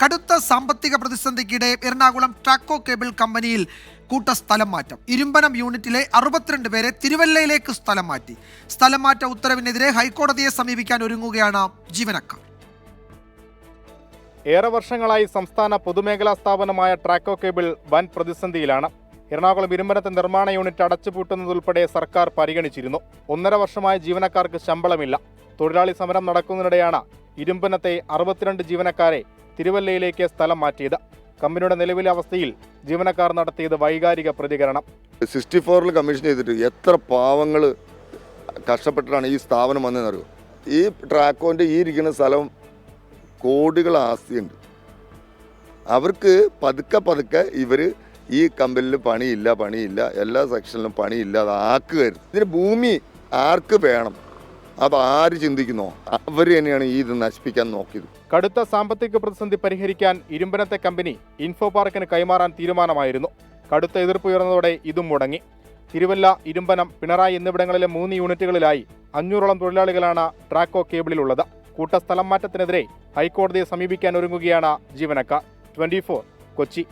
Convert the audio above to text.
കടുത്ത സാമ്പത്തിക പ്രതിസന്ധിക്കിടെ എറണാകുളം ട്രാക്കോ കേബിൾ കമ്പനിയിൽ കൂട്ട സ്ഥലം മാറ്റം. ഇരുമ്പനം യൂണിറ്റിലെ 62 പേരെ തിരുവല്ലയിലേക്ക് സ്ഥലം മാറ്റി. സ്ഥലം മാറ്റ ഉത്തരവിനെതിരെ ഹൈക്കോടതിയെ സമീപിക്കാൻ ഒരുങ്ങുകയാണ് ജീവനക്കാർ. ഏറെ വർഷങ്ങളായി സംസ്ഥാന പൊതുമേഖലാ സ്ഥാപനമായ ട്രാക്കോ കേബിൾ വൻ പ്രതിസന്ധിയിലാണ്. എറണാകുളം ഇരുമ്പനത്തെ നിർമ്മാണ യൂണിറ്റ് അടച്ചുപൂട്ടുന്നതുൾപ്പെടെ സർക്കാർ പരിഗണിച്ചിരുന്നു. 1.5 വർഷമായി ജീവനക്കാർക്ക് ശമ്പളമില്ല. തൊഴിലാളി സമരം നടക്കുന്നതിനിടെയാണ് ഇരുമ്പനത്തെ 62 ജീവനക്കാരെ തിരുവല്ലയിലേക്ക് സ്ഥലം മാറ്റിയത്. കമ്പനിയുടെ നിലവിലെ അവസ്ഥയിൽ ജീവനക്കാർ നടത്തിയത് വൈകാരിക പ്രതികരണം. 64 കമ്മീഷൻ ചെയ്തിട്ട് എത്ര പാവങ്ങൾ കഷ്ടപ്പെട്ടിട്ടാണ് ഈ സ്ഥാപനം വന്നതെന്നറിയോ. ഈ ട്രാക്കോൻ്റെ ഈ ഇരിക്കുന്ന സ്ഥലം കോടികൾ ആസ്തിയുണ്ട്. അവർക്ക് പതുക്കെ ഇവർ ഈ കമ്പനിയിൽ പണിയില്ല എല്ലാ സെക്ഷനിലും പണിയില്ലാതെ ആക്കുകയായിരുന്നു. ഇതിന് ഭൂമി ആർക്ക് വേണം, അത് ആര് ചിന്തിക്കുന്നോ അവർ തന്നെയാണ് ഈ ഇത് നശിപ്പിക്കാൻ നോക്കിയത്. കടുത്ത സാമ്പത്തിക പ്രതിസന്ധി പരിഹരിക്കാൻ ഇരുമ്പനത്തെ കമ്പനി ഇൻഫോ പാർക്കിന് കൈമാറാൻ തീരുമാനമായിരുന്നു. കടുത്ത എതിർപ്പ് ഉയർന്നതോടെ ഇതും മുടങ്ങി. തിരുവല്ല, ഇരുമ്പനം, പിണറായി എന്നിവിടങ്ങളിലെ 3 യൂണിറ്റുകളിലായി 500ഓളം തൊഴിലാളികളാണ് ട്രാക്കോ കേബിളിലുള്ളത്. കൂട്ട സ്ഥലം മാറ്റത്തിനെതിരെ ഹൈക്കോടതിയെ സമീപിക്കാൻ ഒരുങ്ങുകയാണ് ജീവനക്കാർ. 24 കൊച്ചി.